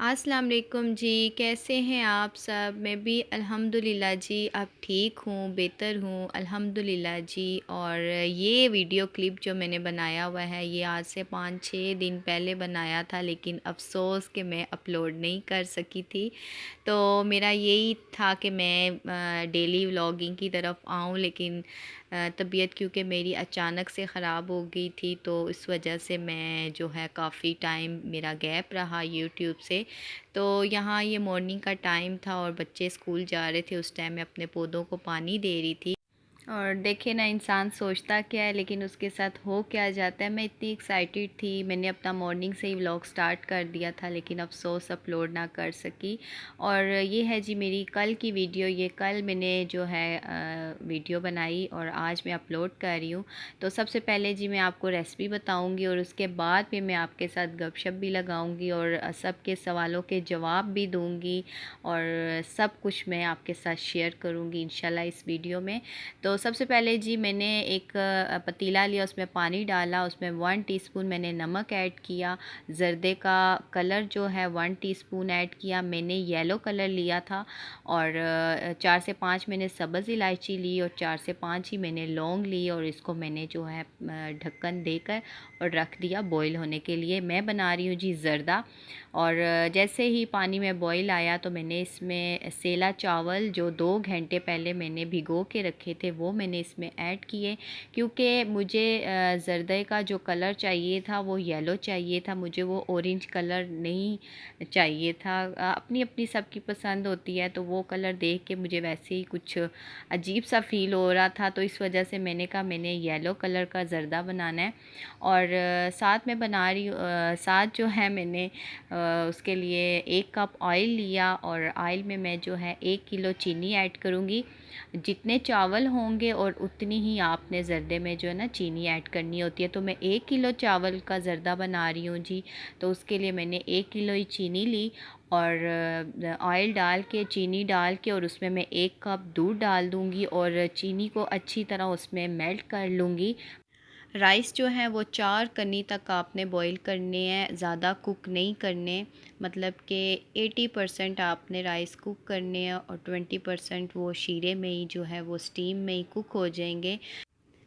अस्सलाम वालेकुम जी, कैसे हैं आप सब? मैं भी अल्हम्दुलिल्लाह जी अब ठीक हूँ, बेहतर हूँ अल्हम्दुलिल्लाह जी। और ये वीडियो क्लिप जो मैंने बनाया हुआ है ये आज से 5-6 दिन पहले बनाया था, लेकिन अफ़सोस कि मैं अपलोड नहीं कर सकी थी। तो मेरा यही था कि मैं डेली व्लॉगिंग की तरफ आऊँ, लेकिन तबीयत क्योंकि मेरी अचानक से ख़राब हो गई थी, तो इस वजह से मैं जो है काफ़ी टाइम मेरा गैप रहा यूट्यूब से। तो यहाँ ये मॉर्निंग का टाइम था और बच्चे स्कूल जा रहे थे, उस टाइम मैं अपने पौधों को पानी दे रही थी। और देखे ना, इंसान सोचता क्या है लेकिन उसके साथ हो क्या जाता है। मैं इतनी एक्साइटेड थी, मैंने अपना मॉर्निंग से ही व्लॉग स्टार्ट कर दिया था, लेकिन अफसोस अपलोड ना कर सकी। और ये है जी मेरी कल की वीडियो। ये कल मैंने जो है वीडियो बनाई और आज मैं अपलोड कर रही हूँ। तो सबसे पहले जी मैं आपको रेसिपी बताऊँगी और उसके बाद फिर मैं आपके साथ गपशप भी लगाऊँगी और सबके सवालों के जवाब भी दूँगी और सब कुछ मैं आपके साथ शेयर करूँगी इंशाल्लाह इस वीडियो में। तो सबसे पहले जी मैंने एक पतीला लिया, उसमें पानी डाला, उसमें 1 टीस्पून मैंने नमक ऐड किया, ज़र्दे का कलर जो है 1 टीस्पून ऐड किया, मैंने येलो कलर लिया था। और 4 से 5 मैंने सब्ज़ इलायची ली और 4 से 5 ही मैंने लौंग ली और इसको मैंने जो है ढक्कन देकर और रख दिया बॉईल होने के लिए। मैं बना रही हूँ जी ज़र्दा। और जैसे ही पानी में बॉईल आया तो मैंने इसमें सेला चावल जो 2 घंटे पहले मैंने भिगो के रखे थे वो मैंने इसमें ऐड किए, क्योंकि मुझे ज़र्दे का जो कलर चाहिए था वो येलो चाहिए था, मुझे वो ऑरेंज कलर नहीं चाहिए था। अपनी अपनी सबकी पसंद होती है, तो वो कलर देख के मुझे वैसे ही कुछ अजीब सा फ़ील हो रहा था, तो इस वजह से मैंने कहा मैंने येलो कलर का ज़र्दा बनाना है। और साथ में बना रही साथ जो है मैंने उसके लिए 1 कप ऑयल लिया और ऑयल में मैं जो है 1 किलो चीनी ऐड करूँगी। जितने चावल होंगे और उतनी ही आपने ज़र्दे में जो है ना चीनी ऐड करनी होती है। तो मैं 1 किलो चावल का ज़र्दा बना रही हूँ जी, तो उसके लिए मैंने 1 किलो ही चीनी ली और ऑयल डाल के चीनी डाल के और उसमें मैं 1 कप दूध डाल दूँगी और चीनी को अच्छी तरह उसमें मेल्ट कर लूँगी। राइस जो है वो 4 कनी तक आपने बॉईल करने हैं, ज़्यादा कुक नहीं करने। मतलब कि 80% आपने राइस कुक करने हैं और 20% वो शीरे में ही जो है वो स्टीम में ही कुक हो जाएंगे।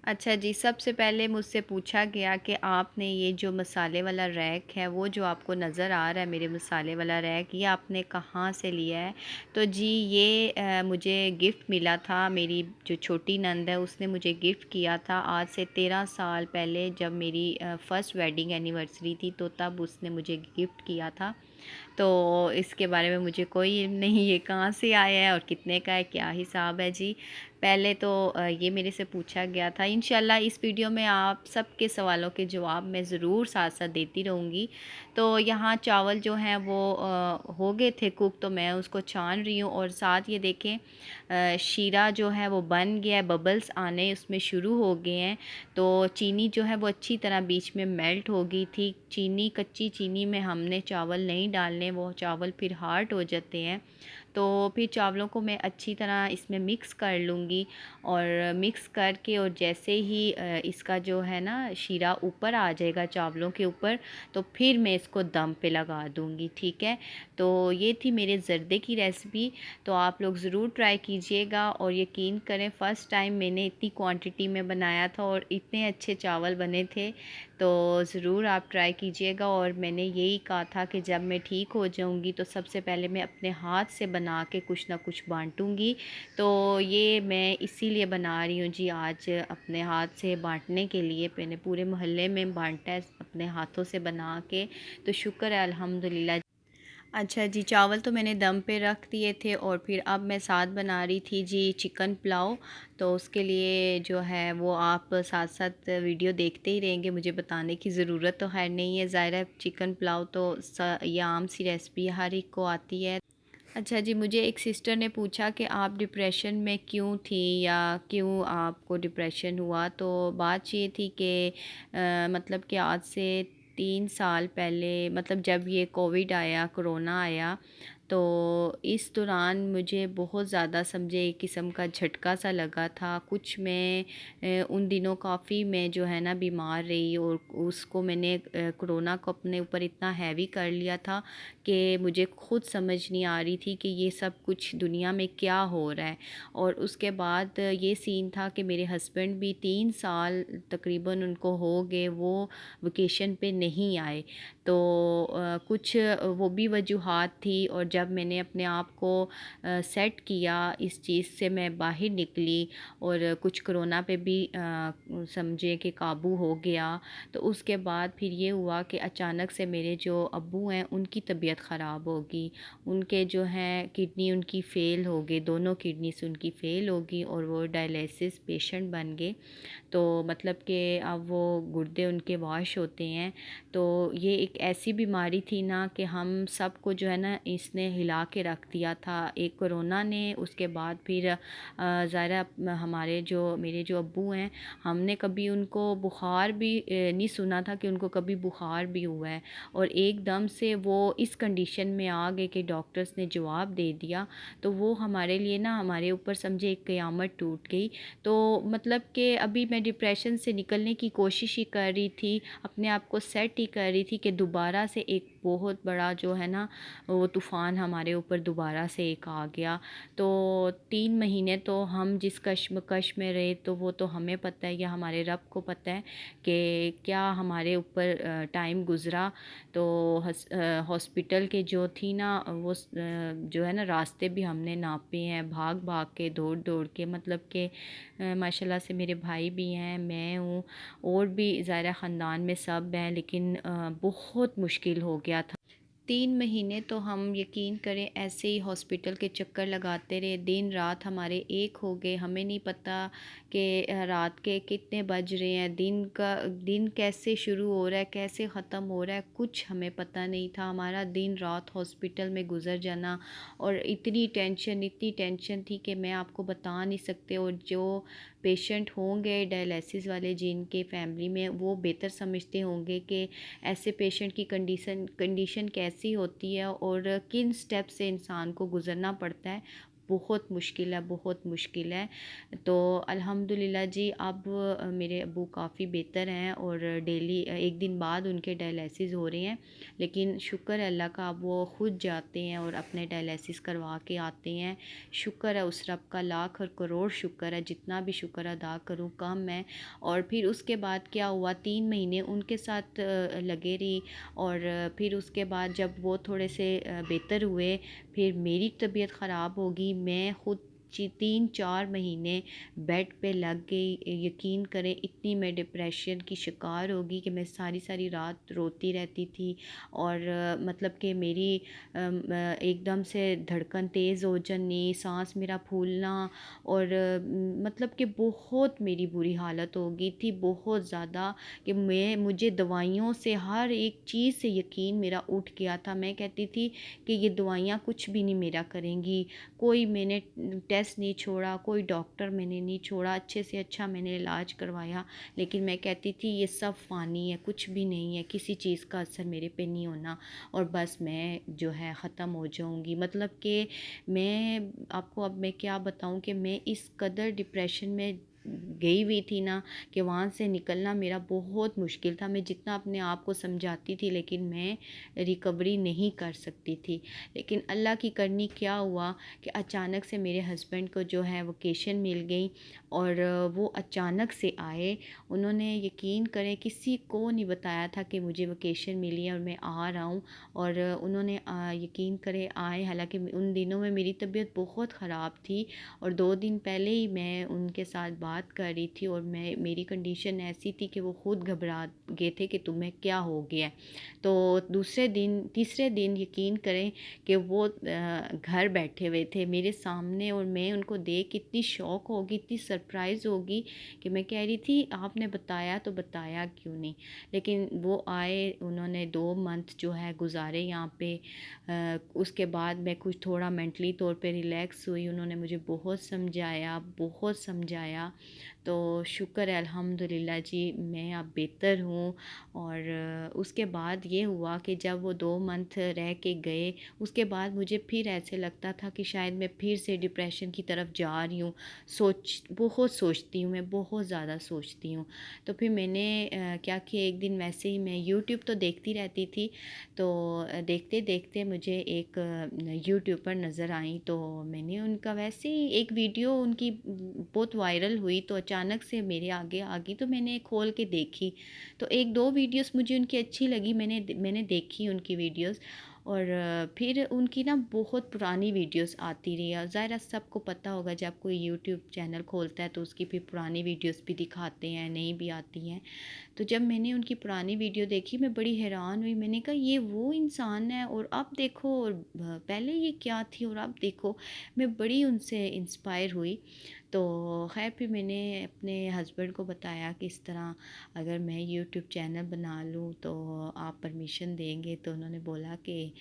अच्छा जी, सबसे पहले मुझसे पूछा गया कि आपने ये जो मसाले वाला रैक है, वो जो आपको नज़र आ रहा है मेरे मसाले वाला रैक, ये आपने कहाँ से लिया है? तो जी ये मुझे गिफ़्ट मिला था। मेरी जो छोटी नंद है उसने मुझे गिफ़्ट किया था आज से 13 साल पहले, जब मेरी फ़र्स्ट वेडिंग एनिवर्सरी थी, तो तब उसने मुझे गिफ़्ट किया था। तो इसके बारे में मुझे कोई नहीं, ये कहाँ से आया है और कितने का है, क्या हिसाब है जी। पहले तो ये मेरे से पूछा गया था। इंशाल्लाह इस वीडियो में आप सबके सवालों के जवाब मैं ज़रूर साथ साथ देती रहूँगी। तो यहाँ चावल जो हैं वो हो गए थे कुक, तो मैं उसको छान रही हूँ और साथ ये देखें शीरा जो है वो बन गया है, बबल्स आने उसमें शुरू हो गए हैं। तो चीनी जो है वो अच्छी तरह बीच में मेल्ट हो गई थी। चीनी, कच्ची चीनी में हमने चावल नहीं डालने, वो चावल फिर हार्ड हो जाते हैं। तो फिर चावलों को मैं अच्छी तरह इसमें मिक्स कर लूँगी और मिक्स करके और जैसे ही इसका जो है ना शीरा ऊपर आ जाएगा चावलों के ऊपर, तो फिर मैं इसको दम पे लगा दूँगी, ठीक है। तो ये थी मेरे ज़र्दे की रेसिपी। तो आप लोग ज़रूर ट्राई कीजिएगा और यकीन करें फ़र्स्ट टाइम मैंने इतनी क्वांटिटी में बनाया था और इतने अच्छे चावल बने थे। तो ज़रूर आप ट्राई कीजिएगा। और मैंने यही कहा था कि जब मैं ठीक हो जाऊंगी तो सबसे पहले मैं अपने हाथ से बना के कुछ ना कुछ बांटूंगी। तो ये मैं इसीलिए बना रही हूँ जी आज, अपने हाथ से बांटने के लिए। मैंने पूरे मोहल्ले में बांटा है अपने हाथों से बना के, तो शुक्र है अल्हम्दुलिल्लाह। अच्छा जी, चावल तो मैंने दम पे रख दिए थे और फिर अब मैं साथ बना रही थी जी चिकन पुलाव। तो उसके लिए जो है वो आप साथ साथ वीडियो देखते ही रहेंगे, मुझे बताने की ज़रूरत तो है नहीं है। ज़ाहिर है चिकन पुलाव तो ये आम सी रेसिपी हर एक को आती है। अच्छा जी, मुझे एक सिस्टर ने पूछा कि आप डिप्रेशन में क्यों थी या क्यों आपको डिप्रेशन हुआ। तो बात ये थी कि मतलब कि आज से 3 साल पहले, मतलब जब ये कोविड आया, कोरोना आया, तो इस दौरान मुझे बहुत ज़्यादा समझे एक किस्म का झटका सा लगा था। कुछ मैं उन दिनों काफ़ी मैं जो है ना बीमार रही, और उसको मैंने कोरोना को अपने ऊपर इतना हैवी कर लिया था कि मुझे खुद समझ नहीं आ रही थी कि ये सब कुछ दुनिया में क्या हो रहा है। और उसके बाद ये सीन था कि मेरे हस्बैंड भी 3 साल तकरीबन उनको हो गए, वो वेकेशन पे नहीं आए। तो कुछ वो भी वजूहात थी, और जब मैंने अपने आप को सेट किया, इस चीज़ से मैं बाहर निकली और कुछ कोरोना पे भी समझे कि काबू हो गया। तो उसके बाद फिर ये हुआ कि अचानक से मेरे जो अब्बू हैं उनकी तबीयत ख़राब हो गई। उनके जो हैं किडनी उनकी फ़ेल हो गई, दोनों किडनी से उनकी फ़ेल हो गई, और वो डायलिसिस पेशेंट बन गए। तो मतलब कि अब वो गुर्दे उनके वॉश होते हैं। तो ये एक ऐसी बीमारी थी ना कि हम सबको जो है ना इसने हिला के रख दिया था, एक कोरोना ने। उसके बाद फिर ज़ाहिर हमारे जो मेरे जो अब्बू हैं, हमने कभी उनको बुखार भी नहीं सुना था कि उनको कभी बुखार भी हुआ है, और एकदम से वो इस कंडीशन में आ गए कि डॉक्टर्स ने जवाब दे दिया। तो वो हमारे लिए ना, हमारे ऊपर समझे एक क़यामत टूट गई। तो मतलब कि अभी मैं डिप्रेशन से निकलने की कोशिश ही कर रही थी, अपने आप को सेट ही कर रही थी कि दोबारा से एक बहुत बड़ा जो है ना वो तूफ़ान हमारे ऊपर दोबारा से एक आ गया। तो 3 महीने तो हम जिस कश्मकश में रहे, तो वो तो हमें पता है या हमारे रब को पता है कि क्या हमारे ऊपर टाइम गुज़रा। तो हॉस्पिटल के जो थी ना वो जो है ना रास्ते भी हमने नापे हैं, भाग भाग के, दौड़ दौड़ के। मतलब कि माशाल्लाह से मेरे भाई भी हैं, मैं हूँ, और भी ज़ाहिर ख़ानदान में सब हैं, लेकिन बहुत मुश्किल हो गया था। 3 महीने तो हम यकीन करें ऐसे ही हॉस्पिटल के चक्कर लगाते रहे, दिन रात हमारे एक हो गए। हमें नहीं पता कि रात के कितने बज रहे हैं, दिन कैसे शुरू हो रहा है, कैसे ख़त्म हो रहा है, कुछ हमें पता नहीं था। हमारा दिन रात हॉस्पिटल में गुजर जाना, और इतनी टेंशन थी कि मैं आपको बता नहीं सकते। और जो पेशेंट होंगे डायलिसिस वाले जिनके फैमिली में, वो बेहतर समझते होंगे कि ऐसे पेशेंट की कंडीशन कैसी होती है और किन स्टेप से इंसान को गुज़रना पड़ता है। बहुत मुश्किल है, बहुत मुश्किल है। तो अल्हम्दुलिल्लाह जी, अब मेरे अब्बू काफ़ी बेहतर हैं, और डेली एक दिन बाद उनके डायलिसिस हो रहे हैं। लेकिन शुक्र है अल्लाह का, अब वो ख़ुद जाते हैं और अपने डायलिसिस करवा के आते हैं। शुक्र है उस रब का, लाख और करोड़ शुक्र है, जितना भी शुक्र अदा करूँ कम है। और फिर उसके बाद क्या हुआ, 3 महीने उनके साथ लगे रही। और फिर उसके बाद जब वो थोड़े से बेहतर हुए, फिर मेरी तबीयत ख़राब होगी। मैं ख़ुद 3-4 महीने बेड पे लग गई। यकीन करें इतनी मैं डिप्रेशन की शिकार होगी कि मैं सारी सारी रात रोती रहती थी। और मतलब कि मेरी एकदम से धड़कन तेज़ हो जानी, सांस मेरा फूलना, और मतलब कि बहुत मेरी बुरी हालत हो गई थी, बहुत ज़्यादा, कि मुझे दवाइयों से, हर एक चीज़ से यकीन मेरा उठ गया था। मैं कहती थी कि ये दवाइयाँ कुछ भी नहीं मेरा करेंगी। कोई मैंने टेस्ट नहीं छोड़ा, कोई डॉक्टर मैंने नहीं छोड़ा, अच्छे से अच्छा मैंने इलाज करवाया। लेकिन मैं कहती थी ये सब फ़ानी है, कुछ भी नहीं है, किसी चीज़ का असर मेरे पे नहीं होना, और बस मैं जो है ख़त्म हो जाऊंगी। मतलब कि मैं आपको अब मैं क्या बताऊं कि मैं इस कदर डिप्रेशन में गई हुई थी ना, कि वहाँ से निकलना मेरा बहुत मुश्किल था। मैं जितना अपने आप को समझाती थी, लेकिन मैं रिकवरी नहीं कर सकती थी। लेकिन अल्लाह की करनी क्या हुआ कि अचानक से मेरे हस्बैंड को जो है वोकेशन मिल गई, और वो अचानक से आए। उन्होंने यकीन करें किसी को नहीं बताया था कि मुझे वोकेशन मिली है और मैं आ रहा हूँ। और उन्होंने यकीन करें आए। हालांकि उन दिनों में मेरी तबीयत बहुत ख़राब थी, और 2 दिन पहले ही मैं उनके साथ बात कर रही थी, और मेरी कंडीशन ऐसी थी कि वो ख़ुद घबरा गए थे कि तुम्हें क्या हो गया। तो तीसरे दिन यकीन करें कि वो घर बैठे हुए थे मेरे सामने, और मैं उनको देख इतनी शॉक होगी, इतनी सरप्राइज़ होगी कि मैं कह रही थी आपने बताया तो बताया क्यों नहीं। लेकिन वो आए, उन्होंने 2 मंथ जो है गुजारे यहाँ पे। उसके बाद मैं कुछ थोड़ा मेंटली तौर पे रिलैक्स हुई। उन्होंने मुझे बहुत समझाया, बहुत समझाया। तो शुक्र है अल्हम्दुलिल्लाह जी, मैं अब बेहतर हूँ। और उसके बाद ये हुआ कि जब वो 2 मंथ रह के गए, उसके बाद मुझे फिर ऐसे लगता था कि शायद मैं फिर से डिप्रेशन की तरफ जा रही हूँ। बहुत सोचती हूँ, मैं बहुत ज़्यादा सोचती हूँ। तो फिर मैंने क्या किया, एक दिन वैसे ही मैं यूट्यूब तो देखती रहती थी, तो देखते देखते मुझे एक यूट्यूबर नज़र आई। तो मैंने उनका वैसे ही एक वीडियो उनकी बहुत वायरल हुई, तो अचानक से मेरे आगे आ गई, तो मैंने खोल के देखी। तो एक दो वीडियोस मुझे उनकी अच्छी लगी, मैंने देखी उनकी वीडियोस। और फिर उनकी ना बहुत पुरानी वीडियोस आती रही। और ज़ाहिर सबको पता होगा, जब कोई यूट्यूब चैनल खोलता है तो उसकी फिर पुरानी वीडियोस भी दिखाते हैं, नई भी आती हैं। तो जब मैंने उनकी पुरानी वीडियो देखी, मैं बड़ी हैरान हुई। मैंने कहा ये वो इंसान है, और अब देखो, और पहले ये क्या थी और अब देखो। मैं बड़ी उनसे इंस्पायर हुई। तो ख़ैर फिर मैंने अपने हस्बैंड को बताया कि इस तरह अगर मैं यूट्यूब चैनल बना लूँ तो आप परमिशन देंगे? तो उन्होंने बोला कि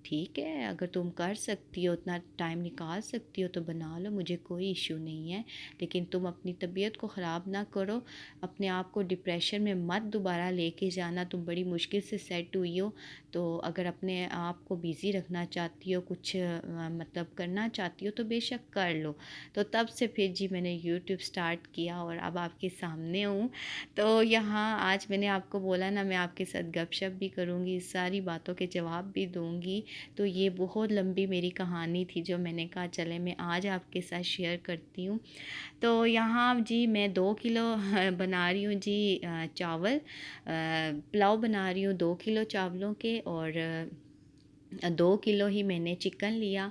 ठीक है, अगर तुम कर सकती हो, उतना टाइम निकाल सकती हो तो बना लो, मुझे कोई इशू नहीं है। लेकिन तुम अपनी तबीयत को ख़राब ना करो, अपने आप को डिप्रेशन में मत दोबारा लेके जाना। तुम बड़ी मुश्किल से सेट हुई हो, तो अगर अपने आप को बिज़ी रखना चाहती हो, कुछ मतलब करना चाहती हो, तो बेशक कर लो। तो तब से फिर जी मैंने यूट्यूब स्टार्ट किया और अब आपके सामने हूँ। तो यहाँ आज मैंने आपको बोला ना, मैं आपके साथ गपशप भी करूँगी, सारी बातों के जवाब भी दूँगी। तो ये बहुत लंबी मेरी कहानी थी, जो मैंने कहा चले मैं आज आपके साथ शेयर करती हूँ। तो यहाँ जी मैं 2 किलो बना रही हूँ जी चावल, पुलाव बना रही हूँ 2 किलो चावलों के। और 2 किलो ही मैंने चिकन लिया,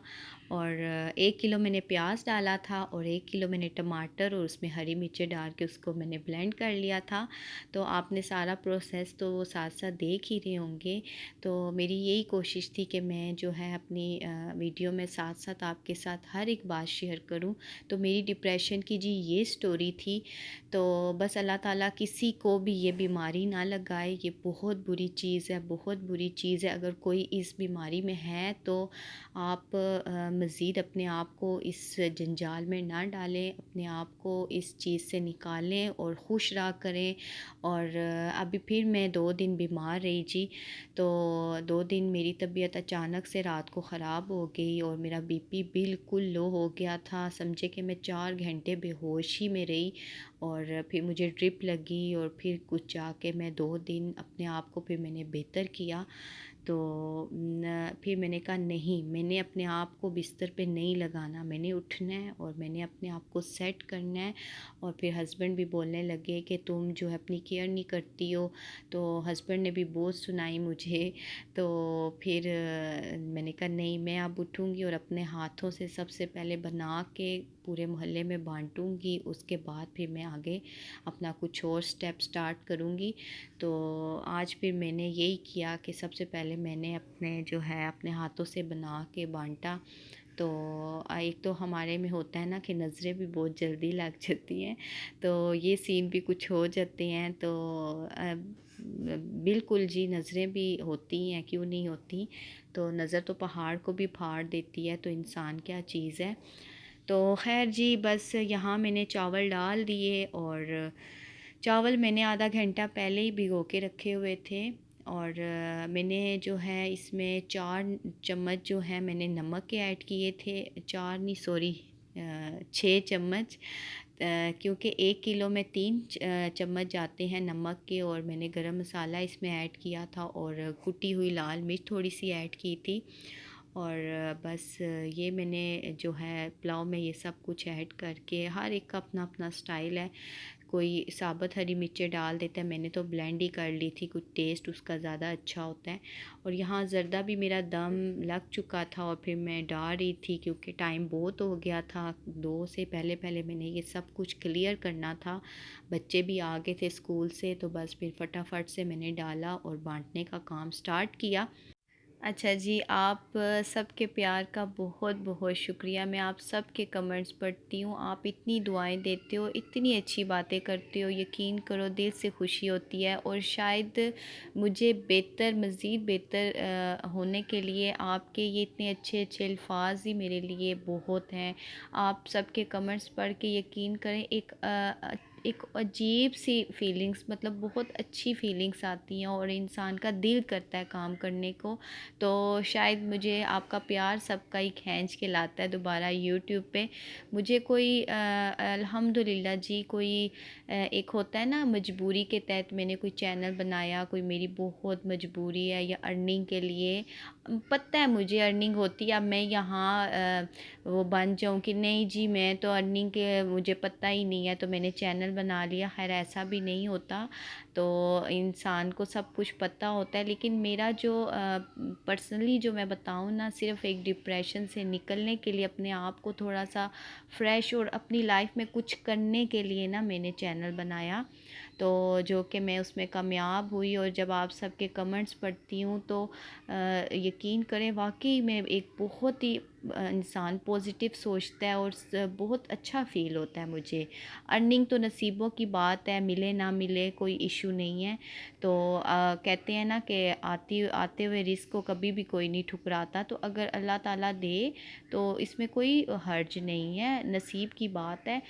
और 1 किलो मैंने प्याज डाला था, और 1 किलो मैंने टमाटर और उसमें हरी मिर्चें डाल के उसको मैंने ब्लेंड कर लिया था। तो आपने सारा प्रोसेस तो साथ साथ देख ही रहे होंगे। तो मेरी यही कोशिश थी कि मैं जो है अपनी वीडियो में साथ साथ आपके साथ हर एक बात शेयर करूं। तो मेरी डिप्रेशन की जी ये स्टोरी थी। तो बस अल्लाह ताला किसी को भी ये बीमारी ना लगाए, ये बहुत बुरी चीज़ है, बहुत बुरी चीज़ है। अगर कोई इस बीमारी में है तो आप मज़ीद अपने आप को इस जंजाल में ना डालें, अपने आप को इस चीज़ से निकालें और खुश रहा करें। और अभी फिर मैं 2 दिन बीमार रही जी। तो 2 दिन मेरी तबीयत अचानक से रात को ख़राब हो गई, और मेरा बीपी बिल्कुल लो हो गया था। समझे कि मैं 4 घंटे बेहोश ही में रही, और फिर मुझे ड्रिप लगी, और फिर कुछ जाके मैं 2 दिन अपने आप को फिर मैंने बेहतर किया। तो फिर मैंने कहा नहीं, मैंने अपने आप को बिस्तर पे नहीं लगाना, मैंने उठना है और मैंने अपने आप को सेट करना है। और फिर हस्बैंड भी बोलने लगे कि तुम जो है अपनी केयर नहीं करती हो। तो हस्बैंड ने भी बहुत सुनाई मुझे। तो फिर मैंने कहा नहीं, मैं अब उठूँगी और अपने हाथों से सबसे पहले बना के पूरे मोहल्ले में बांटूँगी, उसके बाद फिर मैं आगे अपना कुछ और स्टेप स्टार्ट करूँगी। तो आज फिर मैंने यही किया कि सबसे पहले मैंने अपने जो है अपने हाथों से बना के बांटा। तो एक तो हमारे में होता है ना कि नज़रें भी बहुत जल्दी लग जाती हैं, तो ये सीन भी कुछ हो जाते हैं। तो बिल्कुल जी, नज़रें भी होती हैं, क्यों नहीं होती। तो नज़र तो पहाड़ को भी फाड़ देती है, तो इंसान क्या चीज़ है। तो खैर जी, बस यहाँ मैंने चावल डाल दिए, और चावल मैंने आधा घंटा पहले ही भिगो के रखे हुए थे। और मैंने जो है इसमें 4 चम्मच जो है मैंने नमक के ऐड किए थे। 4 नहीं, सॉरी, 6 चम्मच, क्योंकि 1 किलो में 3 चम्मच जाते हैं नमक के। और मैंने गरम मसाला इसमें ऐड किया था, और कुटी हुई लाल मिर्च थोड़ी सी ऐड की थी। और बस ये मैंने जो है पुलाव में ये सब कुछ ऐड करके, हर एक का अपना अपना स्टाइल है। कोई साबुत हरी मिर्चें डाल देता है, मैंने तो ब्लेंड ही कर ली थी, कुछ टेस्ट उसका ज़्यादा अच्छा होता है। और यहाँ ज़र्दा भी मेरा दम लग चुका था, और फिर मैं डाल रही थी क्योंकि टाइम बहुत हो गया था। 2 से पहले पहले मैंने ये सब कुछ क्लियर करना था। बच्चे भी आ गए थे स्कूल से, तो बस फिर फटाफट से मैंने डाला और बांटने का काम स्टार्ट किया। अच्छा जी, आप सबके प्यार का बहुत बहुत शुक्रिया। मैं आप सबके कमेंट्स पढ़ती हूँ, आप इतनी दुआएं देते हो, इतनी अच्छी बातें करते हो, यकीन करो दिल से खुशी होती है। और शायद मुझे बेहतर, मज़ीद बेहतर होने के लिए आपके ये इतने अच्छे अच्छे अल्फाज ही मेरे लिए बहुत हैं। आप सबके कमेंट्स पढ़ के यकीन करें, एक अजीब सी फीलिंग्स, मतलब बहुत अच्छी फीलिंग्स आती हैं और इंसान का दिल करता है काम करने को। तो शायद मुझे आपका प्यार सबका ही खींच के लाता है दोबारा यूट्यूब पे। मुझे कोई अल्हम्दुलिल्लाह जी, कोई एक होता है ना मजबूरी के तहत मैंने कोई चैनल बनाया, कोई मेरी बहुत मजबूरी है या अर्निंग के लिए। पता है मुझे अर्निंग होती है, अब मैं यहाँ वो बन जाऊँ कि नहीं जी मैं तो अर्निंग के मुझे पता ही नहीं है तो मैंने चैनल बना लिया। खैर ऐसा भी नहीं होता, तो इंसान को सब कुछ पता होता है। लेकिन मेरा जो पर्सनली जो मैं बताऊँ ना, सिर्फ एक डिप्रेशन से निकलने के लिए, अपने आप को थोड़ा सा फ्रेश और अपनी लाइफ में कुछ करने के लिए ना मैंने चैनल बनाया। तो जो कि मैं उसमें कामयाब हुई, और जब आप सबके कमेंट्स पढ़ती हूँ तो यकीन करें वाकई में एक बहुत ही इंसान पॉजिटिव सोचता है और बहुत अच्छा फ़ील होता है मुझे। अर्निंग तो नसीबों की बात है, मिले ना मिले कोई इशू नहीं है। तो कहते हैं ना कि आती आते हुए रिस्क को कभी भी कोई नहीं ठुकराता, तो अगर अल्लाह ताला दे तो इसमें कोई हर्ज नहीं है, नसीब की बात है।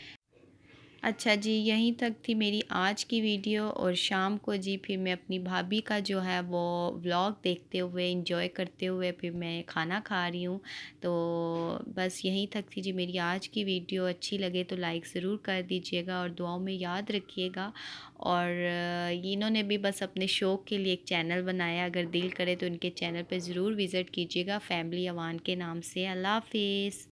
अच्छा जी, यहीं तक थी मेरी आज की वीडियो, और शाम को जी फिर मैं अपनी भाभी का जो है वो व्लॉग देखते हुए, एंजॉय करते हुए फिर मैं खाना खा रही हूँ। तो बस यहीं तक थी जी मेरी आज की वीडियो। अच्छी लगे तो लाइक ज़रूर कर दीजिएगा और दुआओं में याद रखिएगा। और इन्होंने भी बस अपने शौक़ के लिए एक चैनल बनाया, अगर दिल करे तो इनके चैनल पर ज़रूर विज़िट कीजिएगा, फैमिली अवान के नाम से। अल्लाह हाफ़िज़।